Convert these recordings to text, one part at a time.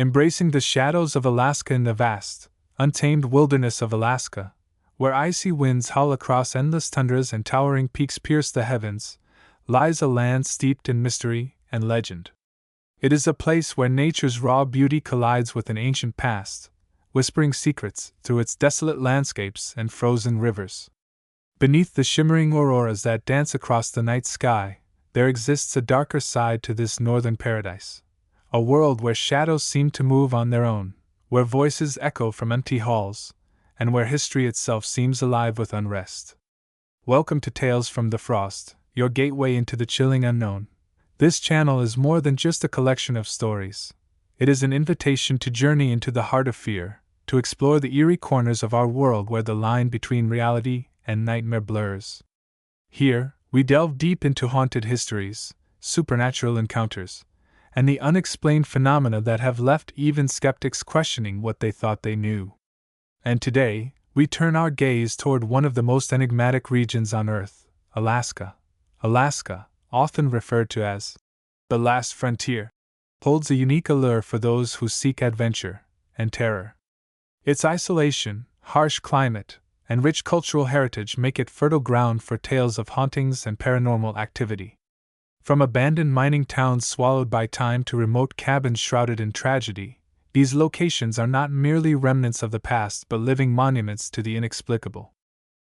embracing the shadows of Alaska in the vast, untamed wilderness of Alaska, where icy winds howl across endless tundras and towering peaks pierce the heavens, lies a land steeped in mystery and legend. It is a place where nature's raw beauty collides with an ancient past, whispering secrets through its desolate landscapes and frozen rivers. Beneath the shimmering auroras that dance across the night sky, there exists a darker side to this northern paradise. A world where shadows seem to move on their own, where voices echo from empty halls, and where history itself seems alive with unrest. Welcome to Tales from the Frost, your gateway into the chilling unknown. This channel is more than just a collection of stories. It is an invitation to journey into the heart of fear, to explore the eerie corners of our world where the line between reality and nightmare blurs. Here, we delve deep into haunted histories, supernatural encounters, and the unexplained phenomena that have left even skeptics questioning what they thought they knew. And today, we turn our gaze toward one of the most enigmatic regions on Earth, Alaska. Alaska, often referred to as the last frontier, holds a unique allure for those who seek adventure and terror. Its isolation, harsh climate, and rich cultural heritage make it fertile ground for tales of hauntings and paranormal activity. From abandoned mining towns swallowed by time to remote cabins shrouded in tragedy, these locations are not merely remnants of the past but living monuments to the inexplicable.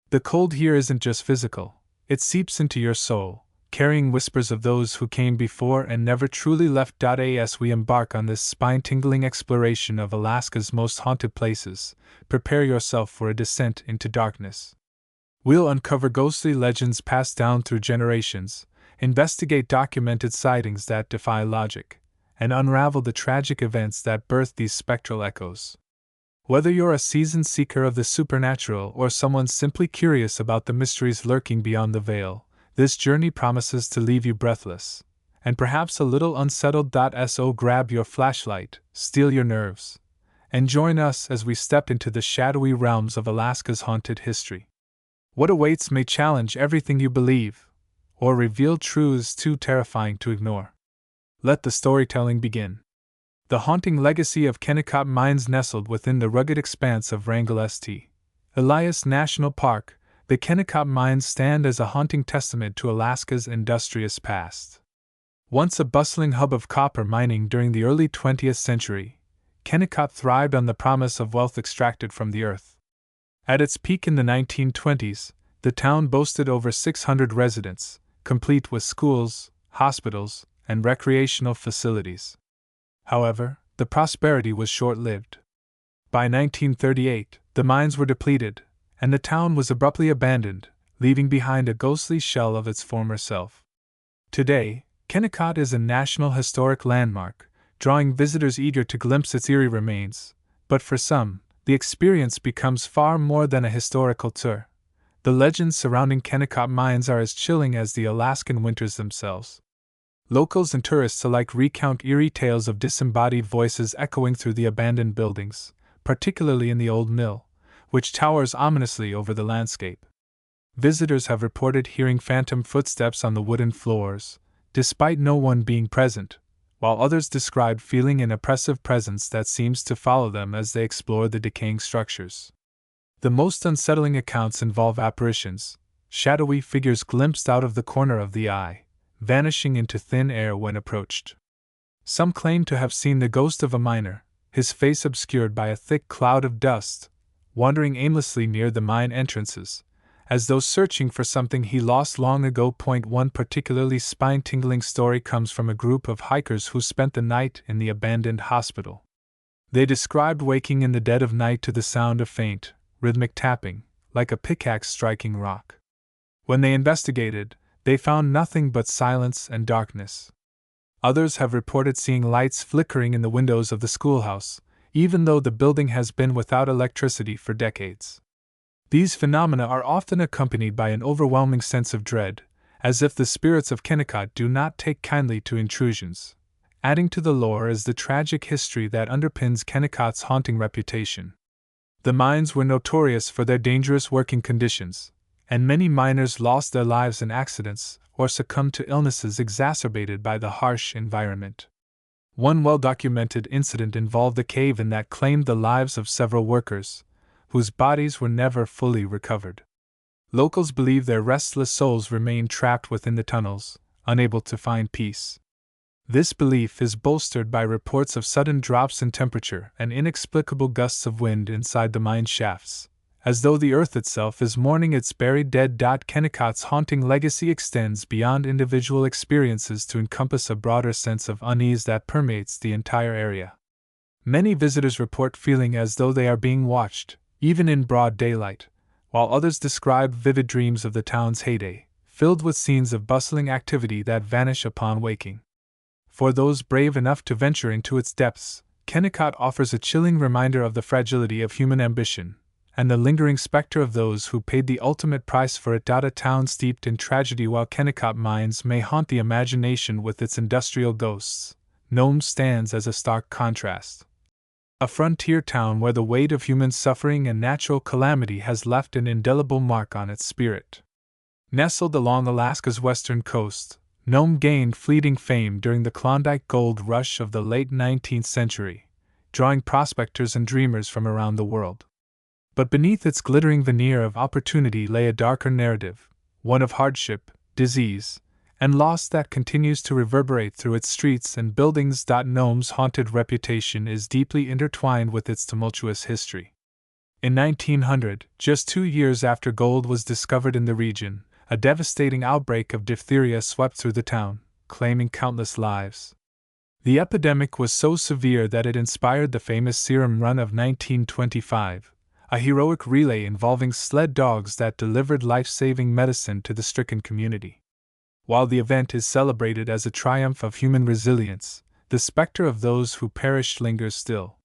The cold here isn't just physical, it seeps into your soul, carrying whispers of those who came before and never truly left. As we embark on this spine-tingling exploration of Alaska's most haunted places, prepare yourself for a descent into darkness. We'll uncover ghostly legends passed down through generations, investigate documented sightings that defy logic, and unravel the tragic events that birthed these spectral echoes. Whether you're a seasoned seeker of the supernatural or someone simply curious about the mysteries lurking beyond the veil, this journey promises to leave you breathless, and perhaps a little unsettled. So grab your flashlight, steel your nerves, and join us as we step into the shadowy realms of Alaska's haunted history. What awaits may challenge everything you believe, or reveal truths too terrifying to ignore. Let the storytelling begin. The haunting legacy of Kennecott Mines. Nestled within the rugged expanse of Wrangell St. Elias National Park, the Kennecott Mines stand as a haunting testament to Alaska's industrious past. Once a bustling hub of copper mining during the early 20th century, Kennecott thrived on the promise of wealth extracted from the earth. At its peak in the 1920s, the town boasted over 600 residents, complete with schools, hospitals, and recreational facilities. However, the prosperity was short-lived. By 1938, the mines were depleted, and the town was abruptly abandoned, leaving behind a ghostly shell of its former self. Today, Kennecott is a National Historic Landmark, drawing visitors eager to glimpse its eerie remains, but for some, the experience becomes far more than a historical tour. The legends surrounding Kennecott Mines are as chilling as the Alaskan winters themselves. Locals and tourists alike recount eerie tales of disembodied voices echoing through the abandoned buildings, particularly in the old mill, which towers ominously over the landscape. Visitors have reported hearing phantom footsteps on the wooden floors, despite no one being present, while others describe feeling an oppressive presence that seems to follow them as they explore the decaying structures. The most unsettling accounts involve apparitions, shadowy figures glimpsed out of the corner of the eye, vanishing into thin air when approached. Some claim to have seen the ghost of a miner, his face obscured by a thick cloud of dust, wandering aimlessly near the mine entrances, as though searching for something he lost long ago. One particularly spine-tingling story comes from a group of hikers who spent the night in the abandoned hospital. They described waking in the dead of night to the sound of faint, rhythmic tapping, like a pickaxe striking rock. When they investigated, they found nothing but silence and darkness. Others have reported seeing lights flickering in the windows of the schoolhouse, even though the building has been without electricity for decades. These phenomena are often accompanied by an overwhelming sense of dread, as if the spirits of Kennecott do not take kindly to intrusions. Adding to the lore is the tragic history that underpins Kennecott's haunting reputation. The mines were notorious for their dangerous working conditions, and many miners lost their lives in accidents or succumbed to illnesses exacerbated by the harsh environment. One well-documented incident involved a cave-in that claimed the lives of several workers, whose bodies were never fully recovered. Locals believe their restless souls remained trapped within the tunnels, unable to find peace. This belief is bolstered by reports of sudden drops in temperature and inexplicable gusts of wind inside the mine shafts, as though the earth itself is mourning its buried dead. Kennecott's haunting legacy extends beyond individual experiences to encompass a broader sense of unease that permeates the entire area. Many visitors report feeling as though they are being watched, even in broad daylight, while others describe vivid dreams of the town's heyday, filled with scenes of bustling activity that vanish upon waking. For those brave enough to venture into its depths, Kennecott offers a chilling reminder of the fragility of human ambition, and the lingering specter of those who paid the ultimate price for it. A town steeped in tragedy. While Kennecott mines may haunt the imagination with its industrial ghosts, Nome stands as a stark contrast. A frontier town where the weight of human suffering and natural calamity has left an indelible mark on its spirit. Nestled along Alaska's western coast, Nome gained fleeting fame during the Klondike gold rush of the late 19th century, drawing prospectors and dreamers from around the world. But beneath its glittering veneer of opportunity lay a darker narrative, one of hardship, disease, and loss that continues to reverberate through its streets and buildings. Nome's haunted reputation is deeply intertwined with its tumultuous history. In 1900, just 2 years after gold was discovered in the region, a devastating outbreak of diphtheria swept through the town, claiming countless lives. The epidemic was so severe that it inspired the famous Serum Run of 1925, a heroic relay involving sled dogs that delivered life-saving medicine to the stricken community. While the event is celebrated as a triumph of human resilience, the specter of those who perished lingers still.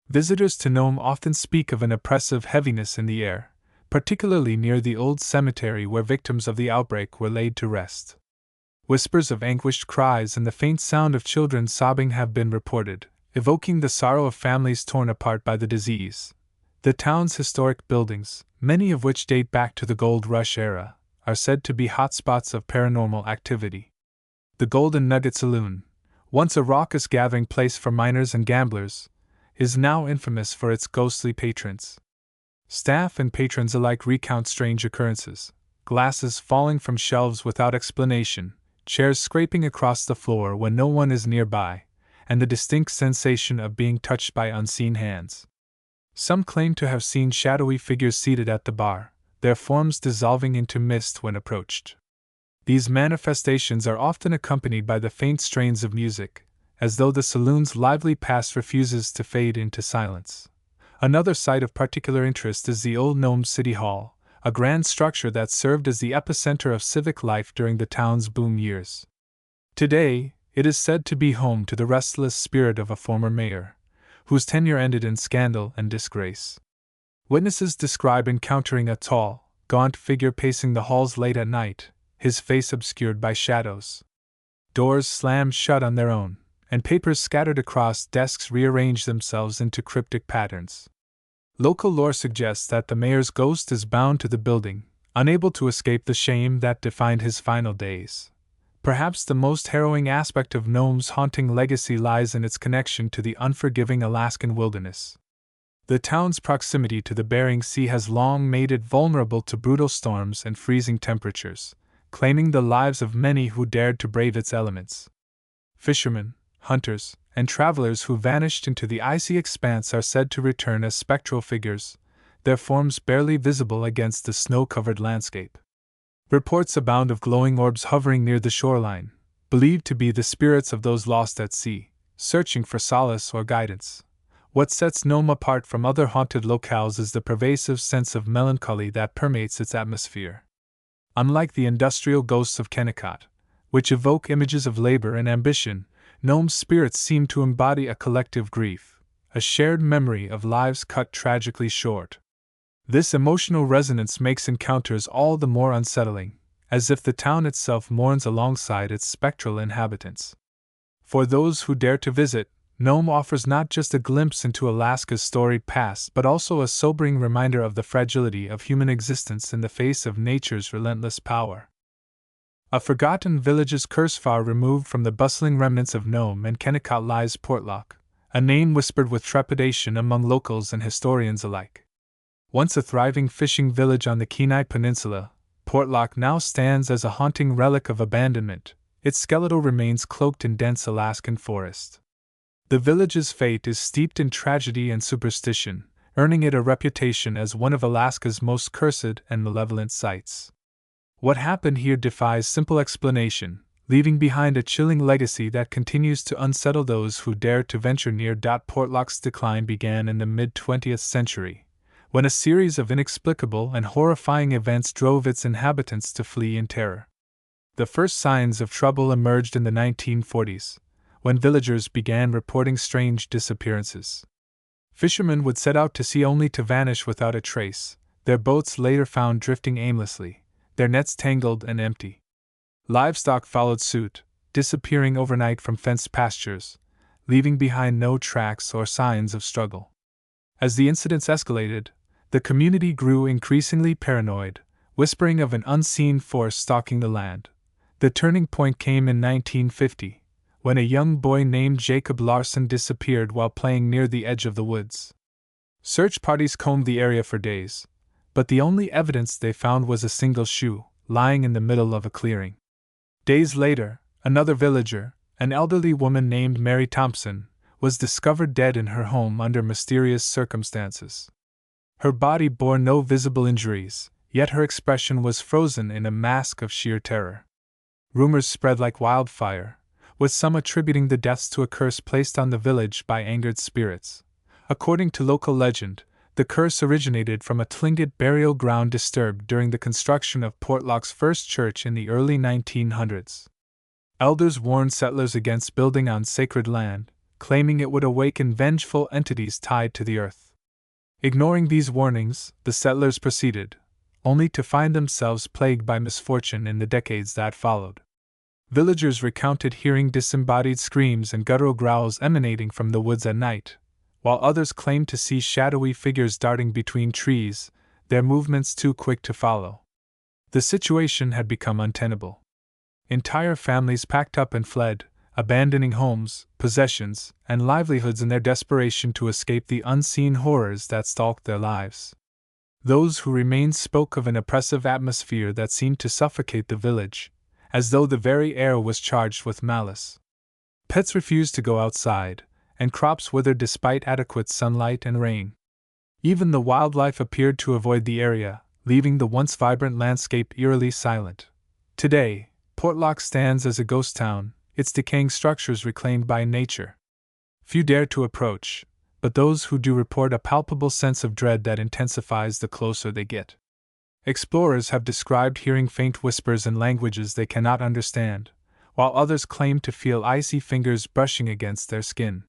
Visitors to Nome often speak of an oppressive heaviness in the air, particularly near the old cemetery where victims of the outbreak were laid to rest. Whispers of anguished cries and the faint sound of children sobbing have been reported, evoking the sorrow of families torn apart by the disease. The town's historic buildings, many of which date back to the Gold Rush era, are said to be hotspots of paranormal activity. The Golden Nugget Saloon, once a raucous gathering place for miners and gamblers, is now infamous for its ghostly patrons. Staff and patrons alike recount strange occurrences: glasses falling from shelves without explanation, chairs scraping across the floor when no one is nearby, and the distinct sensation of being touched by unseen hands. Some claim to have seen shadowy figures seated at the bar, their forms dissolving into mist when approached. These manifestations are often accompanied by the faint strains of music, as though the saloon's lively past refuses to fade into silence. Another site of particular interest is the old Nome City Hall, a grand structure that served as the epicenter of civic life during the town's boom years. Today, it is said to be home to the restless spirit of a former mayor, whose tenure ended in scandal and disgrace. Witnesses describe encountering a tall, gaunt figure pacing the halls late at night, his face obscured by shadows. Doors slammed shut on their own, and papers scattered across desks rearranged themselves into cryptic patterns. Local lore suggests that the mayor's ghost is bound to the building, unable to escape the shame that defined his final days. Perhaps the most harrowing aspect of Nome's haunting legacy lies in its connection to the unforgiving Alaskan wilderness. The town's proximity to the Bering Sea has long made it vulnerable to brutal storms and freezing temperatures, claiming the lives of many who dared to brave its elements. Fishermen, hunters, and travelers who vanished into the icy expanse are said to return as spectral figures, their forms barely visible against the snow-covered landscape. Reports abound of glowing orbs hovering near the shoreline, believed to be the spirits of those lost at sea, searching for solace or guidance. What sets Nome apart from other haunted locales is the pervasive sense of melancholy that permeates its atmosphere. Unlike the industrial ghosts of Kennecott, which evoke images of labor and ambition, Nome's spirits seem to embody a collective grief, a shared memory of lives cut tragically short. This emotional resonance makes encounters all the more unsettling, as if the town itself mourns alongside its spectral inhabitants. For those who dare to visit, Nome offers not just a glimpse into Alaska's storied past but also a sobering reminder of the fragility of human existence in the face of nature's relentless power. A forgotten village's curse far removed from the bustling remnants of Nome and Kennicott lies Portlock, a name whispered with trepidation among locals and historians alike. Once a thriving fishing village on the Kenai Peninsula, Portlock now stands as a haunting relic of abandonment, its skeletal remains cloaked in dense Alaskan forest. The village's fate is steeped in tragedy and superstition, earning it a reputation as one of Alaska's most cursed and malevolent sites. What happened here defies simple explanation, leaving behind a chilling legacy that continues to unsettle those who dare to venture near. Portlock's decline began in the mid-20th century, when a series of inexplicable and horrifying events drove its inhabitants to flee in terror. The first signs of trouble emerged in the 1940s, when villagers began reporting strange disappearances. Fishermen would set out to sea only to vanish without a trace, their boats later found drifting aimlessly, their nets tangled and empty. Livestock followed suit, disappearing overnight from fenced pastures, leaving behind no tracks or signs of struggle. As the incidents escalated, the community grew increasingly paranoid, whispering of an unseen force stalking the land. The turning point came in 1950, when a young boy named Jacob Larson disappeared while playing near the edge of the woods. Search parties combed the area for days, but the only evidence they found was a single shoe, lying in the middle of a clearing. Days later, another villager, an elderly woman named Mary Thompson, was discovered dead in her home under mysterious circumstances. Her body bore no visible injuries, yet her expression was frozen in a mask of sheer terror. Rumors spread like wildfire, with some attributing the deaths to a curse placed on the village by angered spirits. According to local legend, the curse originated from a Tlingit burial ground disturbed during the construction of Portlock's first church in the early 1900s. Elders warned settlers against building on sacred land, claiming it would awaken vengeful entities tied to the earth. Ignoring these warnings, the settlers proceeded, only to find themselves plagued by misfortune in the decades that followed. Villagers recounted hearing disembodied screams and guttural growls emanating from the woods at night, while others claimed to see shadowy figures darting between trees, their movements too quick to follow. The situation had become untenable. Entire families packed up and fled, abandoning homes, possessions, and livelihoods in their desperation to escape the unseen horrors that stalked their lives. Those who remained spoke of an oppressive atmosphere that seemed to suffocate the village, as though the very air was charged with malice. Pets refused to go outside, and crops withered despite adequate sunlight and rain. Even the wildlife appeared to avoid the area, leaving the once vibrant landscape eerily silent. Today, Portlock stands as a ghost town, its decaying structures reclaimed by nature. Few dare to approach, but those who do report a palpable sense of dread that intensifies the closer they get. Explorers have described hearing faint whispers in languages they cannot understand, while others claim to feel icy fingers brushing against their skin.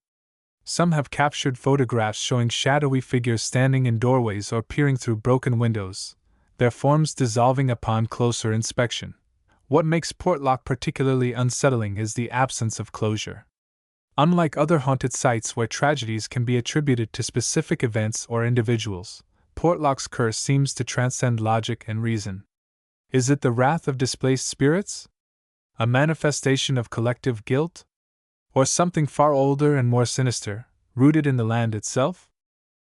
Some have captured photographs showing shadowy figures standing in doorways or peering through broken windows, their forms dissolving upon closer inspection. What makes Portlock particularly unsettling is the absence of closure. Unlike other haunted sites where tragedies can be attributed to specific events or individuals, Portlock's curse seems to transcend logic and reason. Is it the wrath of displaced spirits? A manifestation of collective guilt? Or something far older and more sinister, rooted in the land itself?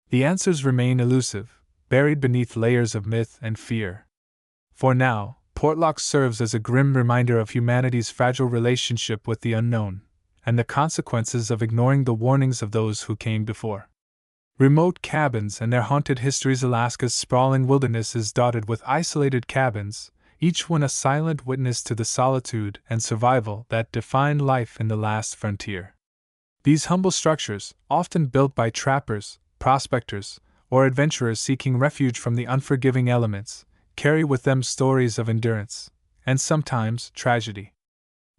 The answers remain elusive, buried beneath layers of myth and fear. For now, Portlock serves as a grim reminder of humanity's fragile relationship with the unknown, and the consequences of ignoring the warnings of those who came before. Remote cabins and their haunted histories. Alaska's sprawling wilderness is dotted with isolated cabins, each one a silent witness to the solitude and survival that defined life in the last frontier. These humble structures, often built by trappers, prospectors, or adventurers seeking refuge from the unforgiving elements, carry with them stories of endurance, and sometimes tragedy.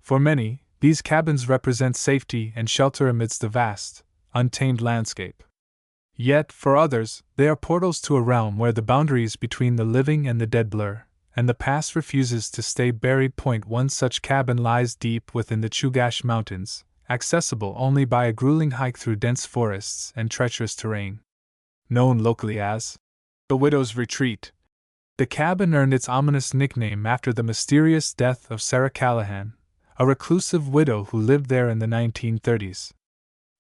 For many, these cabins represent safety and shelter amidst the vast, untamed landscape. Yet, for others, they are portals to a realm where the boundaries between the living and the dead blur, and the past refuses to stay buried. One such cabin lies deep within the Chugach Mountains, accessible only by a grueling hike through dense forests and treacherous terrain. Known locally as the Widow's Retreat, The cabin earned its ominous nickname after the mysterious death of Sarah Callahan, a reclusive widow who lived there in the 1930s.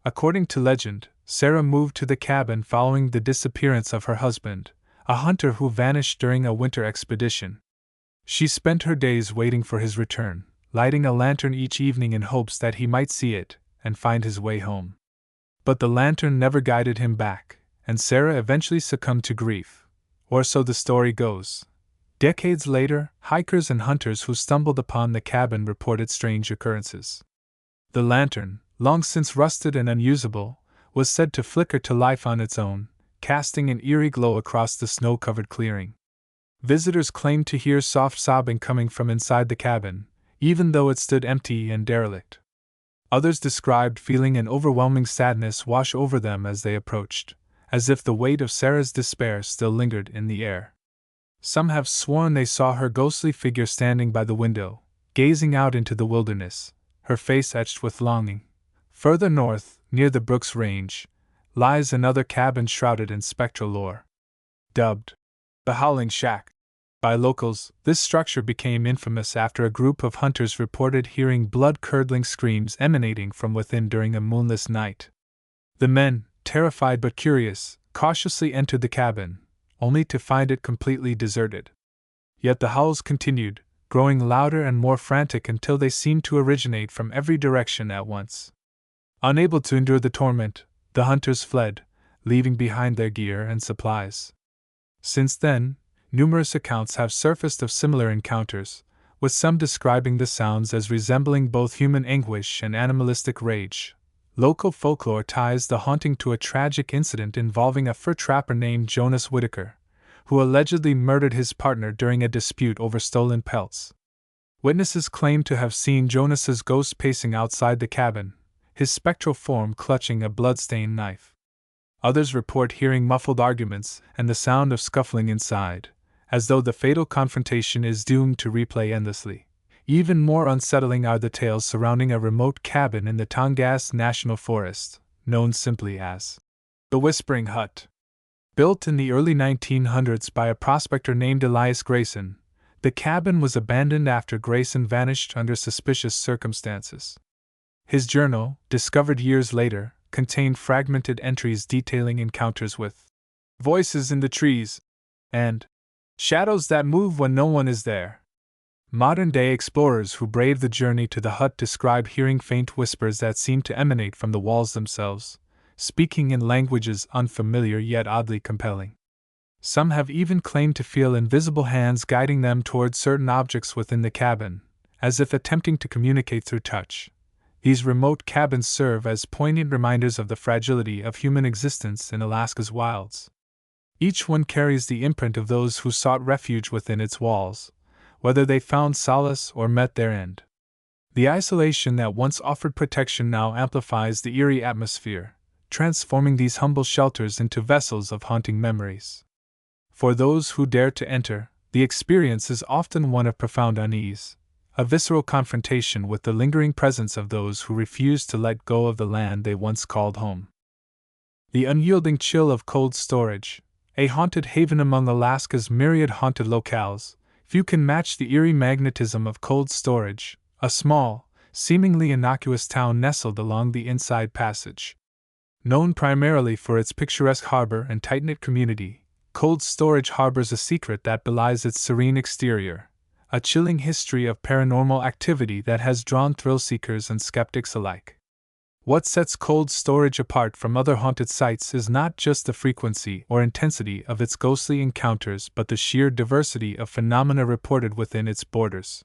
According to legend, Sarah moved to the cabin following the disappearance of her husband, a hunter who vanished during a winter expedition. She spent her days waiting for his return, lighting a lantern each evening in hopes that he might see it and find his way home. But the lantern never guided him back, and Sarah eventually succumbed to grief, or so the story goes. Decades later, hikers and hunters who stumbled upon the cabin reported strange occurrences. The lantern, long since rusted and unusable, was said to flicker to life on its own, casting an eerie glow across the snow-covered clearing. Visitors claimed to hear soft sobbing coming from inside the cabin, even though it stood empty and derelict. Others described feeling an overwhelming sadness wash over them as they approached, as if the weight of Sarah's despair still lingered in the air. Some have sworn they saw her ghostly figure standing by the window, gazing out into the wilderness, her face etched with longing. Further north, near the Brooks Range, lies another cabin shrouded in spectral lore. Dubbed the Howling Shack by locals, this structure became infamous after a group of hunters reported hearing blood-curdling screams emanating from within during a moonless night. The men, terrified but curious, cautiously entered the cabin, only to find it completely deserted. Yet the howls continued, growing louder and more frantic until they seemed to originate from every direction at once. Unable to endure the torment, the hunters fled, leaving behind their gear and supplies. Since then, numerous accounts have surfaced of similar encounters, with some describing the sounds as resembling both human anguish and animalistic rage. Local folklore ties the haunting to a tragic incident involving a fur trapper named Jonas Whitaker, who allegedly murdered his partner during a dispute over stolen pelts. Witnesses claim to have seen Jonas's ghost pacing outside the cabin, his spectral form clutching a blood-stained knife. Others report hearing muffled arguments and the sound of scuffling inside, as though the fatal confrontation is doomed to replay endlessly. Even more unsettling are the tales surrounding a remote cabin in the Tongass National Forest, known simply as the Whispering Hut. Built in the early 1900s by a prospector named Elias Grayson, the cabin was abandoned after Grayson vanished under suspicious circumstances. His journal, discovered years later, contained fragmented entries detailing encounters with voices in the trees and shadows that move when no one is there. Modern-day explorers who braved the journey to the hut describe hearing faint whispers that seem to emanate from the walls themselves, speaking in languages unfamiliar yet oddly compelling. Some have even claimed to feel invisible hands guiding them toward certain objects within the cabin, as if attempting to communicate through touch. These remote cabins serve as poignant reminders of the fragility of human existence in Alaska's wilds. Each one carries the imprint of those who sought refuge within its walls, whether they found solace or met their end. The isolation that once offered protection now amplifies the eerie atmosphere, transforming these humble shelters into vessels of haunting memories. For those who dare to enter, the experience is often one of profound unease, a visceral confrontation with the lingering presence of those who refuse to let go of the land they once called home. The unyielding chill of cold storage, a haunted haven among Alaska's myriad haunted locales. Few can match the eerie magnetism of cold storage, a small, seemingly innocuous town nestled along the Inside Passage. Known primarily for its picturesque harbor and tight-knit community, Cold Storage harbors a secret that belies its serene exterior, a chilling history of paranormal activity that has drawn thrill-seekers and skeptics alike. What sets Cold Storage apart from other haunted sites is not just the frequency or intensity of its ghostly encounters but the sheer diversity of phenomena reported within its borders.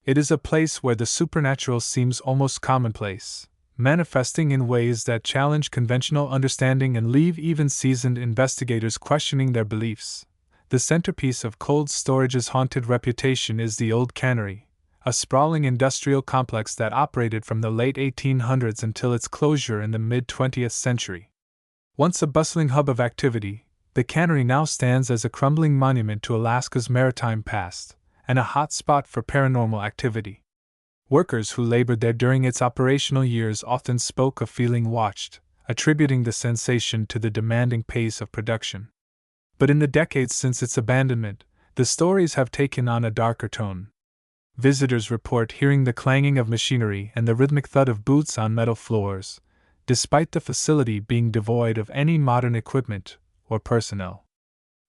It is a place where the supernatural seems almost commonplace, manifesting in ways that challenge conventional understanding and leave even seasoned investigators questioning their beliefs. The centerpiece of Cold Storage's haunted reputation is the Old Cannery, a sprawling industrial complex that operated from the late 1800s until its closure in the mid-20th century. Once a bustling hub of activity, the cannery now stands as a crumbling monument to Alaska's maritime past, and a hot spot for paranormal activity. Workers who labored there during its operational years often spoke of feeling watched, attributing the sensation to the demanding pace of production. But in the decades since its abandonment, the stories have taken on a darker tone. Visitors report hearing the clanging of machinery and the rhythmic thud of boots on metal floors, despite the facility being devoid of any modern equipment or personnel.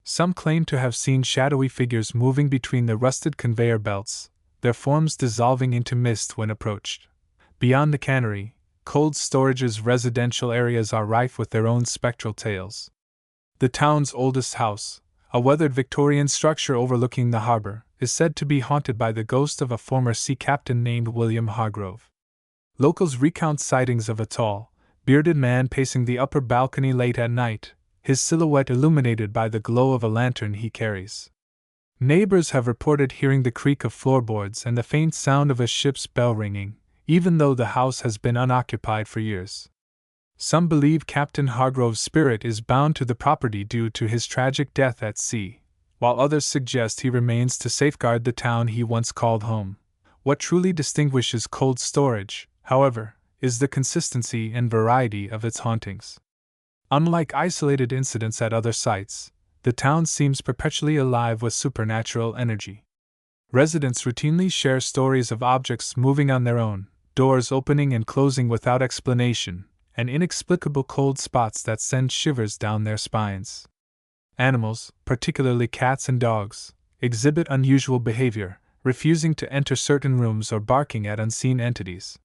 Some claim to have seen shadowy figures moving between the rusted conveyor belts, their forms dissolving into mist when approached. Beyond the cannery, cold storage's residential areas are rife with their own spectral tales. The town's oldest house, a weathered Victorian structure overlooking the harbor, is said to be haunted by the ghost of a former sea captain named William Hargrove. Locals recount sightings of a tall, bearded man pacing the upper balcony late at night, his silhouette illuminated by the glow of a lantern he carries. Neighbors have reported hearing the creak of floorboards and the faint sound of a ship's bell ringing, even though the house has been unoccupied for years. Some believe Captain Hargrove's spirit is bound to the property due to his tragic death at sea, while others suggest he remains to safeguard the town he once called home. What truly distinguishes cold storage, however, is the consistency and variety of its hauntings. Unlike isolated incidents at other sites, the town seems perpetually alive with supernatural energy. Residents routinely share stories of objects moving on their own, doors opening and closing without explanation, and inexplicable cold spots that send shivers down their spines. Animals, particularly cats and dogs, exhibit unusual behavior, refusing to enter certain rooms or barking at unseen entities.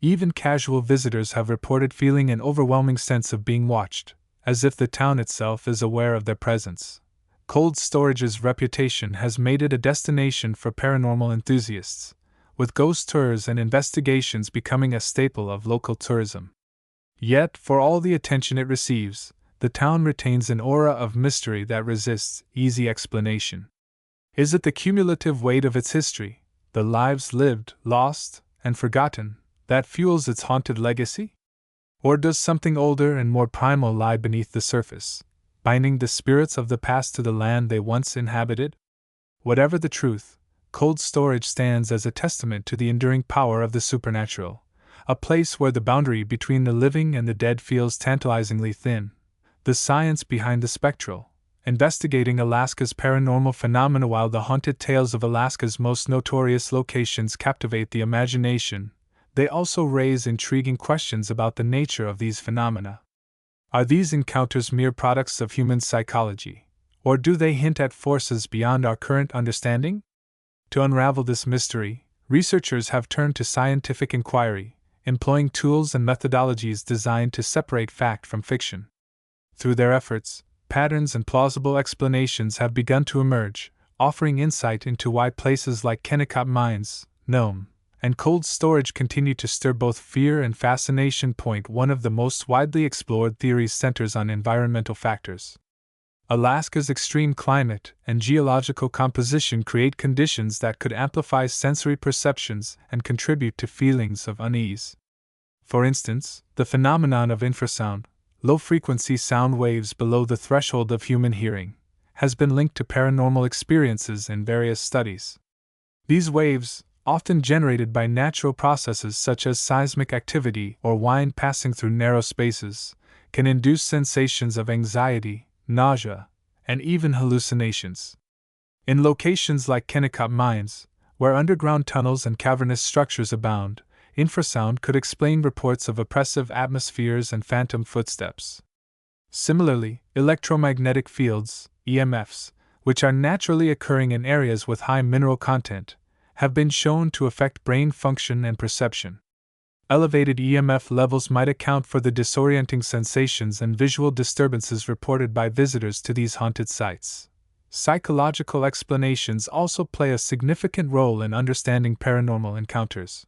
Even casual visitors have reported feeling an overwhelming sense of being watched, as if the town itself is aware of their presence. Cold storage's reputation has made it a destination for paranormal enthusiasts, with ghost tours and investigations becoming a staple of local tourism. Yet, for all the attention it receives, the town retains an aura of mystery that resists easy explanation. Is it the cumulative weight of its history, the lives lived, lost, and forgotten, that fuels its haunted legacy? Or does something older and more primal lie beneath the surface, binding the spirits of the past to the land they once inhabited? Whatever the truth, cold storage stands as a testament to the enduring power of the supernatural, a place where the boundary between the living and the dead feels tantalizingly thin. The science behind the spectral, investigating Alaska's paranormal phenomena. While the haunted tales of Alaska's most notorious locations captivate the imagination, they also raise intriguing questions about the nature of these phenomena. Are these encounters mere products of human psychology, or do they hint at forces beyond our current understanding? To unravel this mystery, researchers have turned to scientific inquiry, employing tools and methodologies designed to separate fact from fiction. Through their efforts, patterns and plausible explanations have begun to emerge, offering insight into why places like Kennecott Mines, Nome, and cold storage continue to stir both fear and fascination. One of the most widely explored theories centers on environmental factors. Alaska's extreme climate and geological composition create conditions that could amplify sensory perceptions and contribute to feelings of unease. For instance, the phenomenon of infrasound, low-frequency sound waves below the threshold of human hearing, has been linked to paranormal experiences in various studies. These waves, often generated by natural processes such as seismic activity or wind passing through narrow spaces, can induce sensations of anxiety, nausea, and even hallucinations. In locations like Kennecott Mines, where underground tunnels and cavernous structures abound, infrasound could explain reports of oppressive atmospheres and phantom footsteps. Similarly, electromagnetic fields, EMFs, which are naturally occurring in areas with high mineral content, have been shown to affect brain function and perception. Elevated EMF levels might account for the disorienting sensations and visual disturbances reported by visitors to these haunted sites. Psychological explanations also play a significant role in understanding paranormal encounters.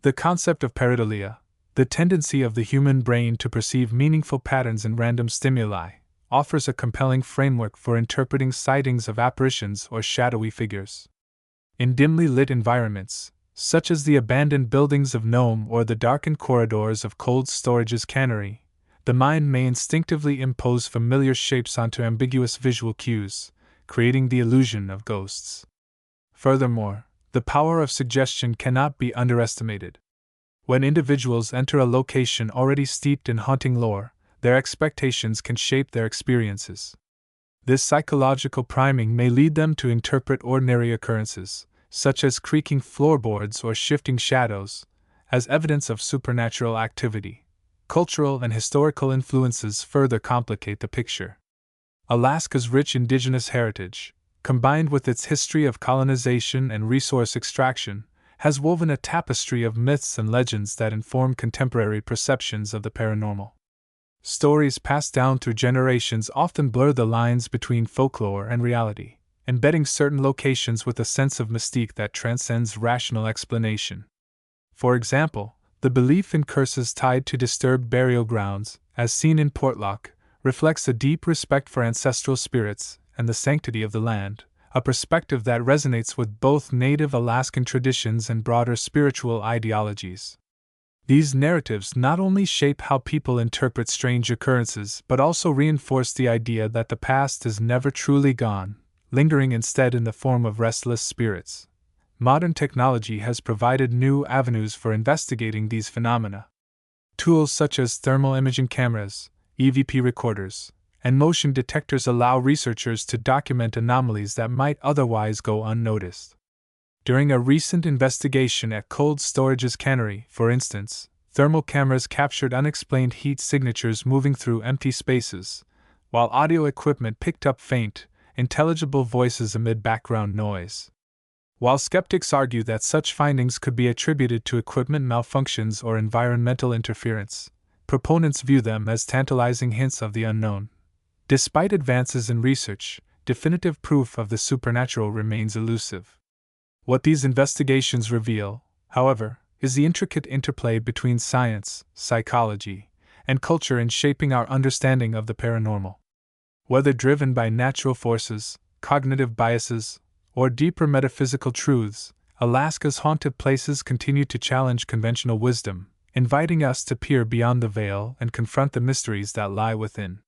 The concept of pareidolia, the tendency of the human brain to perceive meaningful patterns in random stimuli, offers a compelling framework for interpreting sightings of apparitions or shadowy figures. In dimly lit environments, such as the abandoned buildings of Nome or the darkened corridors of cold storage's cannery, the mind may instinctively impose familiar shapes onto ambiguous visual cues, creating the illusion of ghosts. Furthermore, the power of suggestion cannot be underestimated. When individuals enter a location already steeped in haunting lore, their expectations can shape their experiences. This psychological priming may lead them to interpret ordinary occurrences, such as creaking floorboards or shifting shadows, as evidence of supernatural activity. Cultural and historical influences further complicate the picture. Alaska's rich indigenous heritage, combined with its history of colonization and resource extraction, has woven a tapestry of myths and legends that inform contemporary perceptions of the paranormal. Stories passed down through generations often blur the lines between folklore and reality, embedding certain locations with a sense of mystique that transcends rational explanation. For example, the belief in curses tied to disturbed burial grounds, as seen in Portlock, reflects a deep respect for ancestral spirits and the sanctity of the land, a perspective that resonates with both native Alaskan traditions and broader spiritual ideologies. These narratives not only shape how people interpret strange occurrences but also reinforce the idea that the past is never truly gone, lingering instead in the form of restless spirits. Modern technology has provided new avenues for investigating these phenomena. Tools such as thermal imaging cameras, EVP recorders, and motion detectors allow researchers to document anomalies that might otherwise go unnoticed. During a recent investigation at Cold Storage's cannery, for instance, thermal cameras captured unexplained heat signatures moving through empty spaces, while audio equipment picked up faint, intelligible voices amid background noise. While skeptics argue that such findings could be attributed to equipment malfunctions or environmental interference, proponents view them as tantalizing hints of the unknown. Despite advances in research, definitive proof of the supernatural remains elusive. What these investigations reveal, however, is the intricate interplay between science, psychology, and culture in shaping our understanding of the paranormal. Whether driven by natural forces, cognitive biases, or deeper metaphysical truths, Alaska's haunted places continue to challenge conventional wisdom, inviting us to peer beyond the veil and confront the mysteries that lie within.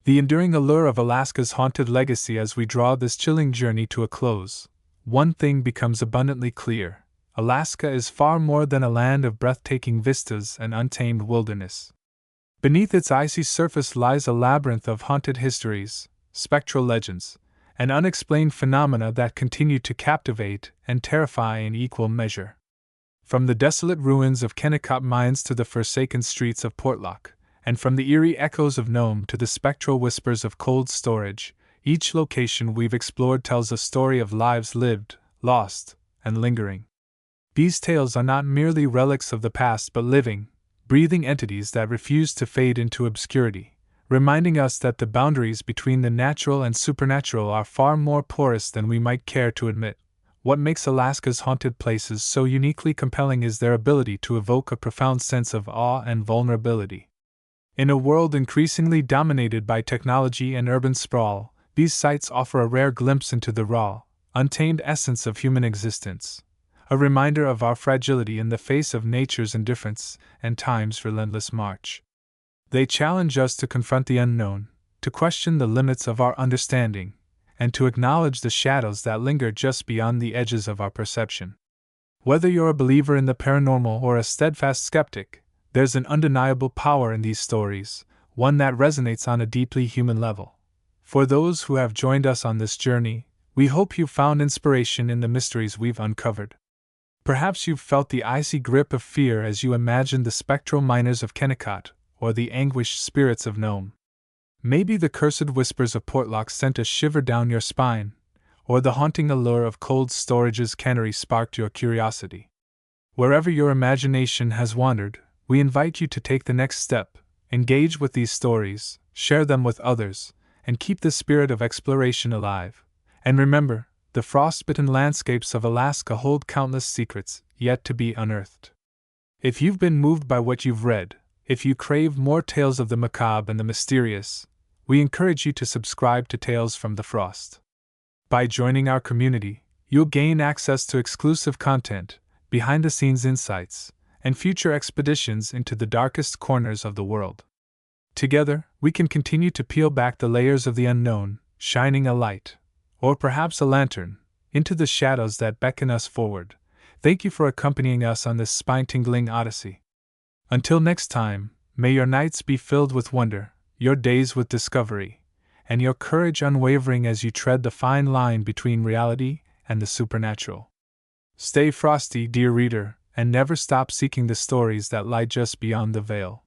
The enduring allure of Alaska's haunted legacy. As we draw this chilling journey to a close, one thing becomes abundantly clear: Alaska is far more than a land of breathtaking vistas and untamed wilderness. Beneath its icy surface lies a labyrinth of haunted histories, spectral legends, and unexplained phenomena that continue to captivate and terrify in equal measure. From the desolate ruins of Kennecott Mines to the forsaken streets of Portlock, and from the eerie echoes of Nome to the spectral whispers of Cold Storage, each location we've explored tells a story of lives lived, lost, and lingering. These tales are not merely relics of the past but living, breathing entities that refuse to fade into obscurity, reminding us that the boundaries between the natural and supernatural are far more porous than we might care to admit. What makes Alaska's haunted places so uniquely compelling is their ability to evoke a profound sense of awe and vulnerability. In a world increasingly dominated by technology and urban sprawl, these sites offer a rare glimpse into the raw, untamed essence of human existence, a reminder of our fragility in the face of nature's indifference and time's relentless march. They challenge us to confront the unknown, to question the limits of our understanding, and to acknowledge the shadows that linger just beyond the edges of our perception. Whether you're a believer in the paranormal or a steadfast skeptic, there's an undeniable power in these stories, one that resonates on a deeply human level. For those who have joined us on this journey, we hope you've found inspiration in the mysteries we've uncovered. Perhaps you've felt the icy grip of fear as you imagined the spectral miners of Kennecott or the anguished spirits of Nome. Maybe the cursed whispers of Portlock sent a shiver down your spine, or the haunting allure of Cold Storage's cannery sparked your curiosity. Wherever your imagination has wandered, we invite you to take the next step, engage with these stories, share them with others, and keep the spirit of exploration alive. And remember, the frostbitten landscapes of Alaska hold countless secrets yet to be unearthed. If you've been moved by what you've read, if you crave more tales of the macabre and the mysterious, we encourage you to subscribe to Tales from the Frost. By joining our community, you'll gain access to exclusive content, behind-the-scenes insights, and future expeditions into the darkest corners of the world. Together, we can continue to peel back the layers of the unknown, shining a light, or perhaps a lantern, into the shadows that beckon us forward. Thank you for accompanying us on this spine-tingling odyssey. Until next time, may your nights be filled with wonder, your days with discovery, and your courage unwavering as you tread the fine line between reality and the supernatural. Stay frosty, dear reader, and never stop seeking the stories that lie just beyond the veil.